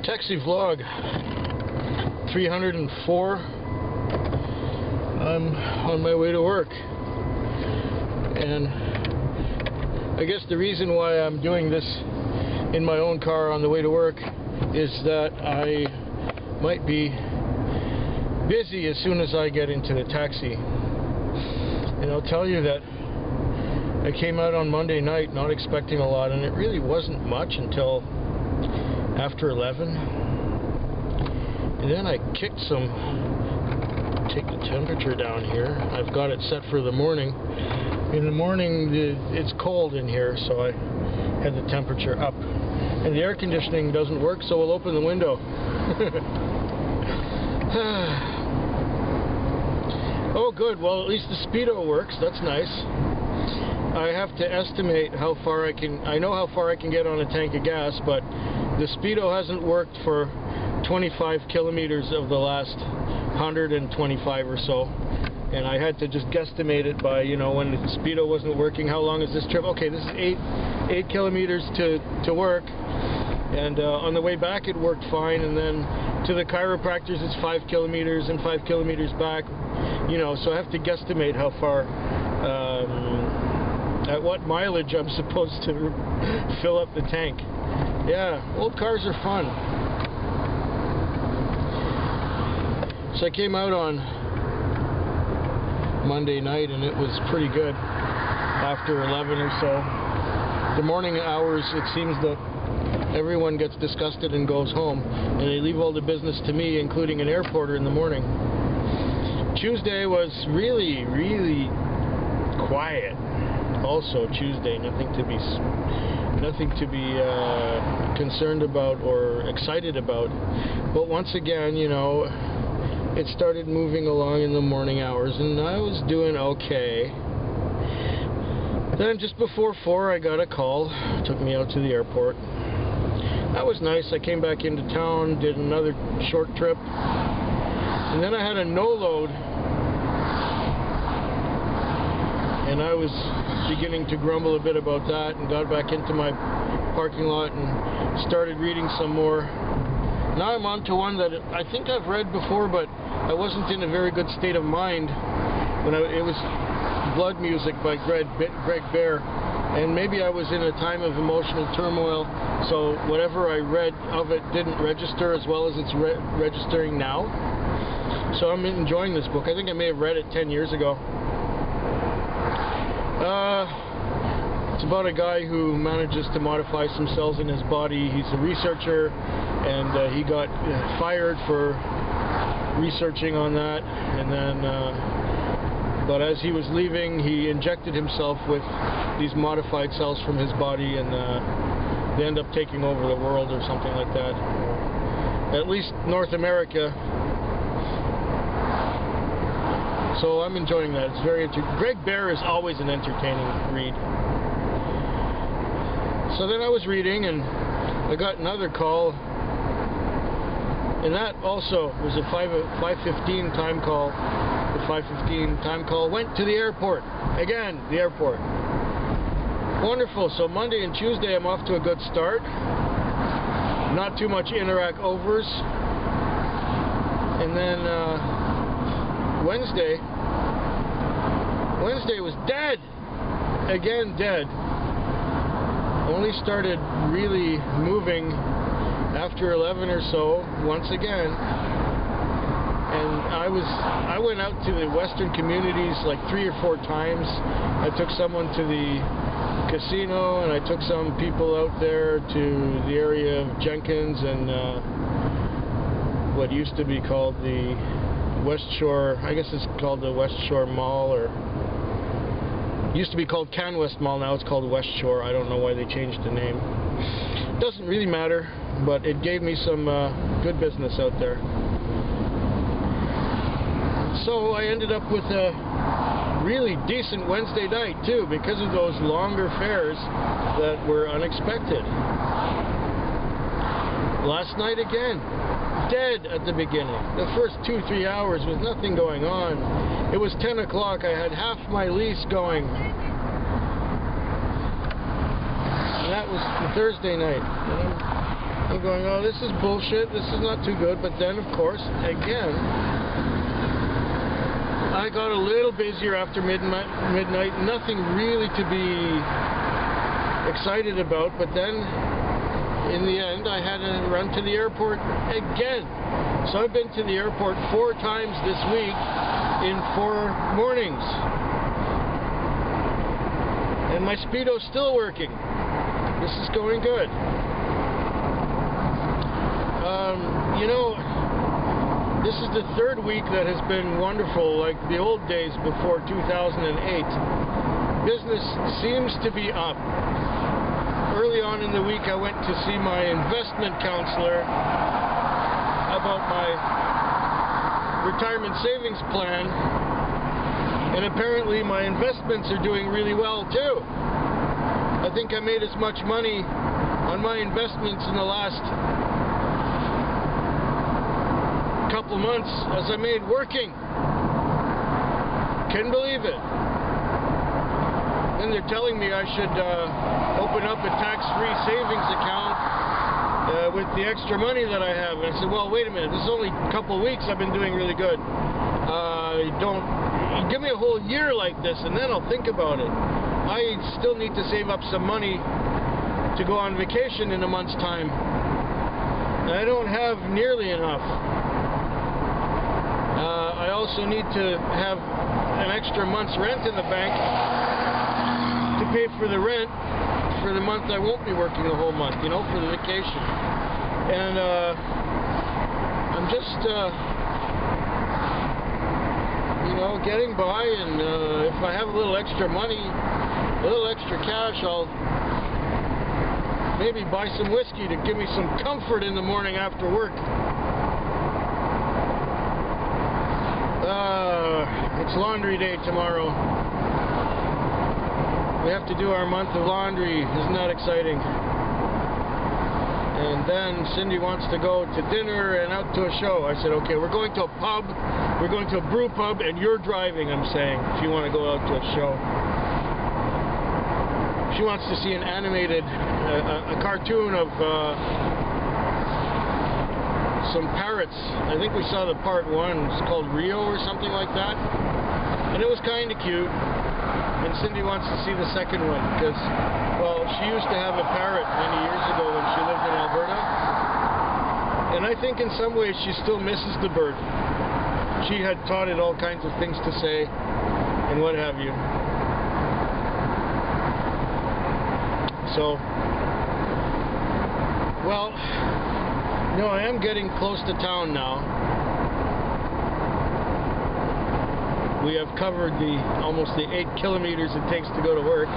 Taxi vlog 304. I'm on my way to work, and I guess the reason why I'm doing this in my own car on the way to work is that I might be busy as soon as I get into the taxi. And I'll tell you that I came out on Monday night not expecting a lot, and it really wasn't much until after 11. And then I kicked take the temperature down here. I've got it set for the morning. In the morning it's cold in here, so I had the temperature up. And the air conditioning doesn't work, so we'll open the window. Oh good, well at least the speedo works, that's nice. I have to estimate how far I know how far I can get on a tank of gas, but the speedo hasn't worked for 25 kilometers of the last 125 or so. And I had to just guesstimate it by, when the speedo wasn't working, how long is this trip? Okay, this is 8 kilometers to work. And on the way back it worked fine, and then to the chiropractors it's 5 kilometers and 5 kilometers back. So I have to guesstimate how far, at what mileage I'm supposed to fill up the tank. Yeah, old cars are fun. So I came out on Monday night and it was pretty good after 11 or so. The morning hours, it seems that everyone gets disgusted and goes home, and they leave all the business to me, including an airporter in the morning. Tuesday was really, really quiet. Also Tuesday, nothing to be concerned about or excited about. But once again, it started moving along in the morning hours, and I was doing okay. Then just before 4 I got a call, took me out to the airport. That was nice. I came back into town, did another short trip, and then I had a no-load, and I was beginning to grumble a bit about that, and got back into my parking lot and started reading some more. Now I'm on to one that I think I've read before, but I wasn't in a very good state of mind when it was Blood Music by Greg Bear, and maybe I was in a time of emotional turmoil, so whatever I read of it didn't register as well as it's registering now. So I'm enjoying this book. I think I may have read it 10 years ago. It's about a guy who manages to modify some cells in his body. He's a researcher, and he got fired for researching on that, and then but as he was leaving, he injected himself with these modified cells from his body, and they end up taking over the world or something like that, at least North America. So I'm enjoying that. It's very Greg Bear is always an entertaining read. So then I was reading, and I got another call, and that also was a 5:15 time call. The 5:15 time call went to the airport. Again, the airport. Wonderful. So Monday and Tuesday I'm off to a good start. Not too much Interac overs. And then Wednesday was dead. Again, dead. Only started really moving after 11 or so, once again. And I went out to the western communities like 3 or 4 times. I took someone to the casino, and I took some people out there to the area of Jenkins and what used to be called the West Shore, I guess it's called the West Shore Mall, or used to be called CanWest Mall, now it's called West Shore. I don't know why they changed the name. Doesn't really matter, but it gave me some good business out there. So I ended up with a really decent Wednesday night too, because of those longer fares that were unexpected. Last night again, dead at the beginning. The first 2-3 hours was nothing going on. It was 10 o'clock. I had half my lease going. And that was the Thursday night. And I'm going, oh, this is bullshit, this is not too good. But then, of course, again, I got a little busier after midnight. Nothing really to be excited about. But then, in the end, I had to run to the airport again. So I've been to the airport 4 times this week in 4 mornings. And my Speedo's still working. This is going good. You know, this is the 3rd week that has been wonderful, like the old days before 2008. Business seems to be up. Early on in the week, I went to see my investment counselor about my retirement savings plan, and apparently my investments are doing really well too. I think I made as much money on my investments in the last couple months as I made working. Couldn't believe it. Then they're telling me I should open up a tax-free savings account with the extra money that I have. And I said, well, wait a minute, this is only a couple weeks I've been doing really good. You give me a whole year like this and then I'll think about it. I still need to save up some money to go on vacation in a month's time. And I don't have nearly enough. I also need to have an extra month's rent in the bank to pay for the rent for the month I won't be working the whole month, you know, for the vacation. And I'm just, you know, getting by, and if I have a little extra money, a little extra cash, I'll maybe buy some whiskey to give me some comfort in the morning after work. It's laundry day tomorrow. We have to do our month of laundry. Isn't that exciting? And then Cindy wants to go to dinner and out to a show. I said, okay, we're going to a pub. We're going to a brew pub, and you're driving, I'm saying, if you want to go out to a show. She wants to see an animated, a cartoon of some parrots. I think we saw the part 1. It's called Rio or something like that. And it was kind of cute. And Cindy wants to see the second one because, well, she used to have a parrot many years ago when she lived in Alberta. And I think in some ways she still misses the bird. She had taught it all kinds of things to say and what have you. So, well, no, I am getting close to town now. We have covered almost the 8 kilometers it takes to go to work.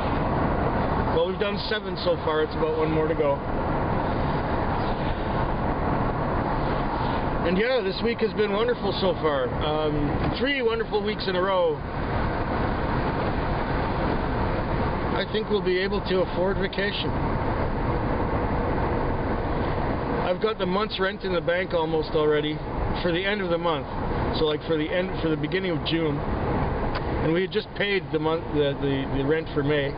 Well, we've done 7 so far. It's about 1 more to go. And yeah, this week has been wonderful so far. 3 wonderful weeks in a row. I think we'll be able to afford vacation. I've got the month's rent in the bank almost already for the end of the month. So like for the beginning of June. And we had just paid the rent for May.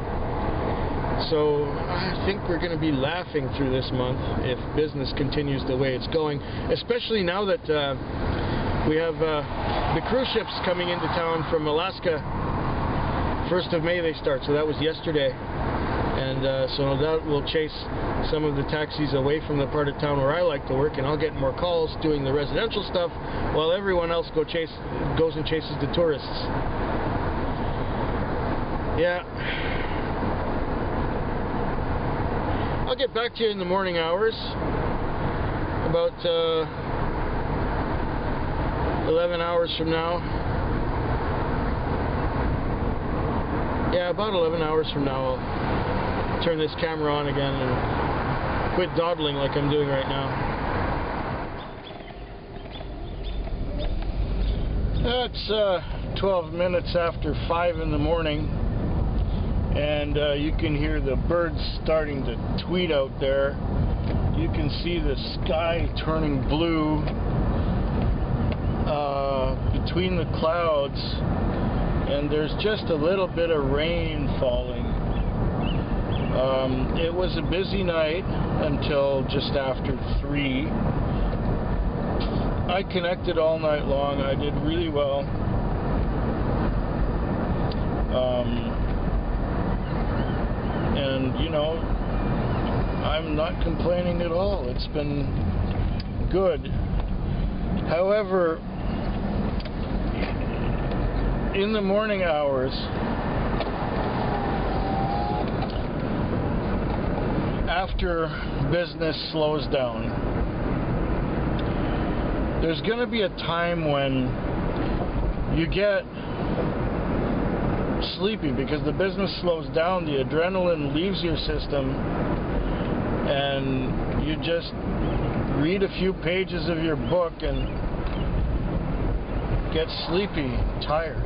So I think we're going to be laughing through this month if business continues the way it's going. Especially now that we have the cruise ships coming into town from Alaska. 1st of May they start, so that was yesterday. And so that will chase some of the taxis away from the part of town where I like to work, and I'll get more calls doing the residential stuff while everyone else goes and chases the tourists. Yeah. I'll get back to you in the morning hours, about 11 hours from now. Yeah, about 11 hours from now I'll turn this camera on again and quit dawdling like I'm doing right now. It's 12 minutes after 5 in the morning, and you can hear the birds starting to tweet out there. You can see the sky turning blue between the clouds. And there's just a little bit of rain falling. It was a busy night until just after 3. I connected all night long. I did really well. And, you know, I'm not complaining at all. It's been good. However, in the morning hours, after business slows down, there's going to be a time when you get sleepy because the business slows down, the adrenaline leaves your system, and you just read a few pages of your book and get sleepy, tired.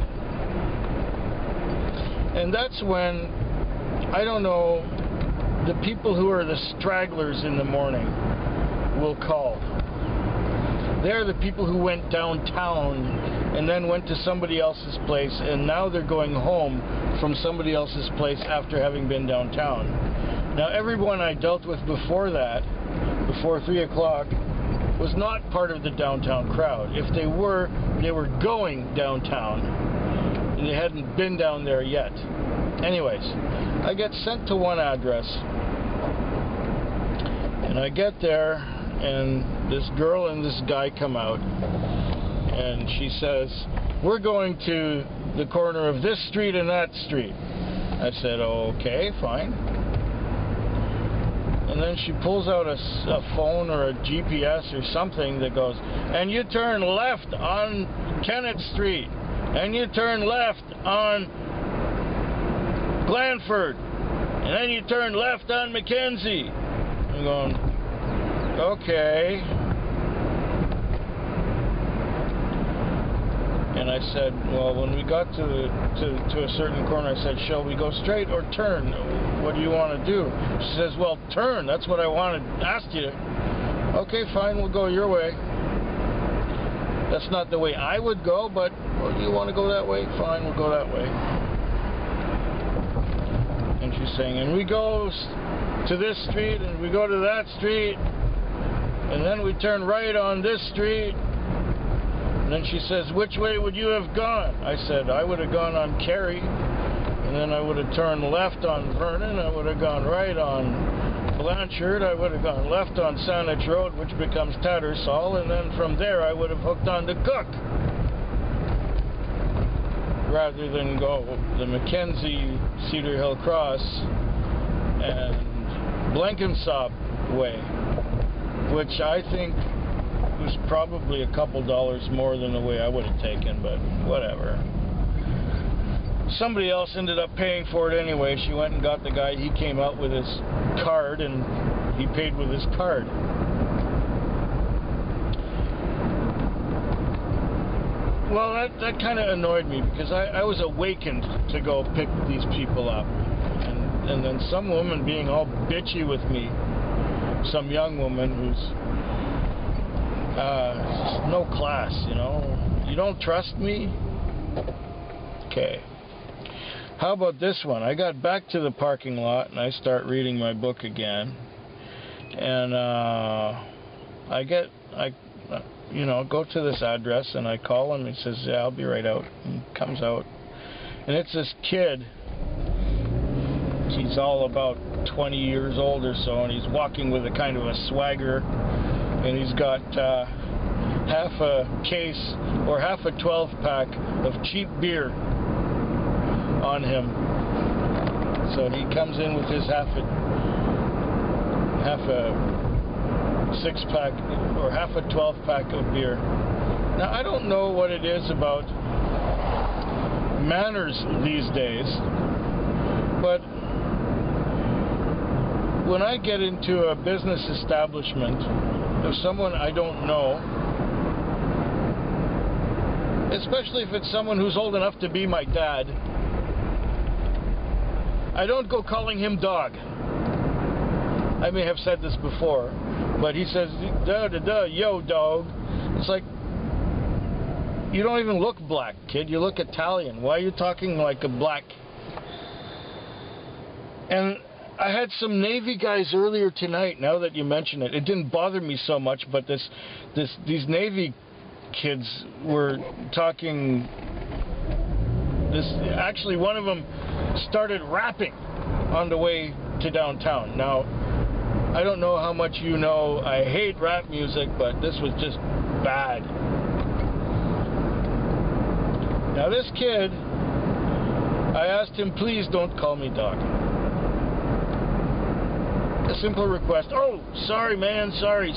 And that's when, I don't know, the people who are the stragglers in the morning will call. They're the people who went downtown and then went to somebody else's place, and now they're going home from somebody else's place after having been downtown. Now, everyone I dealt with before that, before 3 o'clock, was not part of the downtown crowd. If they were going downtown, and they hadn't been down there yet. Anyways, I get sent to one address, and I get there, and this girl and this guy come out, and she says, "We're going to the corner of this street and that street." I said, "Okay, fine." And then she pulls out a phone or a GPS or something that goes, "And you turn left on Kennett Street, and you turn left on Glanford, and then you turn left on Mackenzie." I'm going, okay. And I said, well, when we got to a certain corner, I said, "Shall we go straight or turn? What do you want to do?" She says, "Well, turn. That's what I wanted, asked you to." Okay, fine, we'll go your way. That's not the way I would go, but well, you want to go that way? Fine, we'll go that way. And she's saying, "And we go to this street, and we go to that street, and then we turn right on this street." And then she says, "Which way would you have gone?" I said, "I would have gone on Carey, and then I would have turned left on Vernon, I would have gone right on Blanchard, I would have gone left on Saanich Road, which becomes Tattersall, and then from there I would have hooked on to Cook, rather than go the Mackenzie, Cedar Hill Cross, and Blenkinsop way, which I think was probably a couple dollars more than the way I would have taken, but whatever. Somebody else ended up paying for it anyway. She went and got the guy. He came out with his card, and he paid with his card. Well, that kind of annoyed me, because I was awakened to go pick these people up. And then some woman being all bitchy with me, some young woman who's no class, you know. "You don't trust me?" Okay. How about this one? I got back to the parking lot and I start reading my book again, and I go to this address and I call him. He says, "Yeah, I'll be right out." And he comes out, and it's this kid. He's all about 20 years old or so, and he's walking with a kind of a swagger, and he's got half a case or half a 12-pack of cheap beer on him. So he comes in with his half a 6-pack or half a 12-pack of beer. Now, I don't know what it is about manners these days, but when I get into a business establishment of someone I don't know, especially if it's someone who's old enough to be my dad, I don't go calling him dog. I may have said this before, but he says, "Yo, dog." It's like, you don't even look black, kid. You look Italian. Why are you talking like a black? And I had some Navy guys earlier tonight. Now that you mention it, it didn't bother me so much. But these Navy kids were talking. Actually, one of them started rapping on the way to downtown. Now, I don't know how much you know. I hate rap music, but this was just bad. Now, this kid, I asked him, please don't call me dog. A simple request. Oh, sorry, man. Sorry.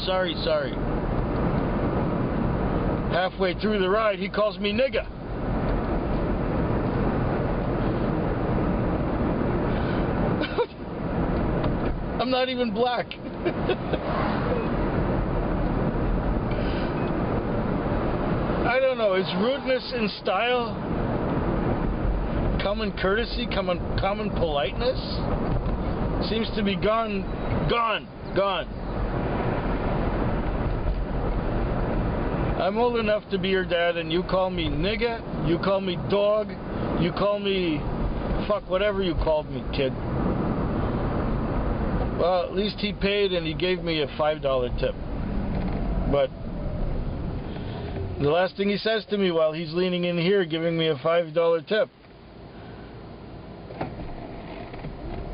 Halfway through the ride, he calls me nigga. I'm not even black. I don't know. Is rudeness in style? Common courtesy? Common politeness? Seems to be gone. I'm old enough to be your dad, and you call me nigga, you call me dog, you call me fuck, whatever you called me, kid. Well, at least he paid and he gave me a $5 tip. But the last thing he says to me while he's leaning in here giving me a $5 tip,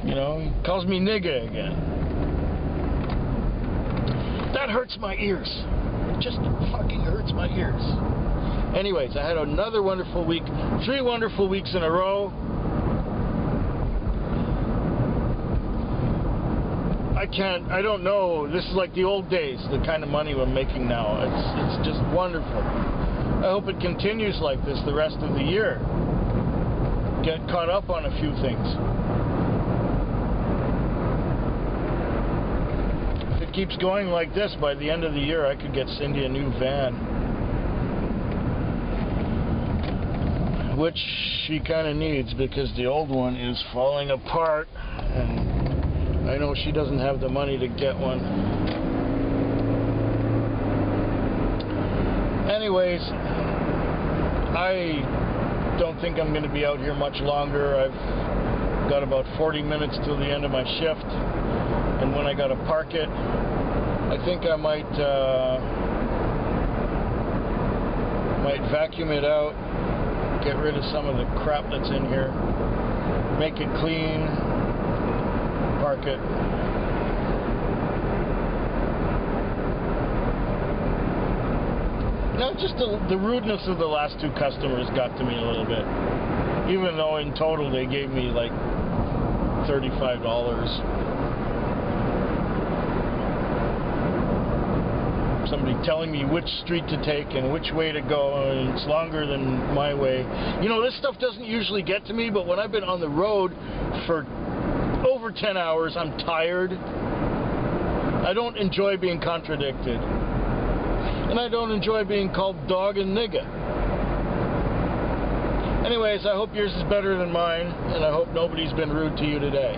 you know, he calls me nigga again. That hurts my ears. It just fucking hurts my ears. Anyways, I had another wonderful week. 3 wonderful weeks in a row. I don't know. This is like the old days, the kind of money we're making now. It's just wonderful. I hope it continues like this the rest of the year. Get caught up on a few things. If it keeps going like this, by the end of the year, I could get Cindy a new van. Which she kind of needs, because the old one is falling apart, and I know she doesn't have the money to get one. Anyways, I don't think I'm going to be out here much longer. I've got about 40 minutes till the end of my shift, and when I got to park it, I think I might vacuum it out, get rid of some of the crap that's in here, make it clean, park it. No, just the rudeness of the last 2 customers got to me a little bit. Even though in total they gave me like $35. Somebody telling me which street to take and which way to go, and it's longer than my way. You know, this stuff doesn't usually get to me, but when I've been on the road for over 10 hours, I'm tired. I don't enjoy being contradicted. And I don't enjoy being called dog and nigga. Anyways, I hope yours is better than mine, and I hope nobody's been rude to you today.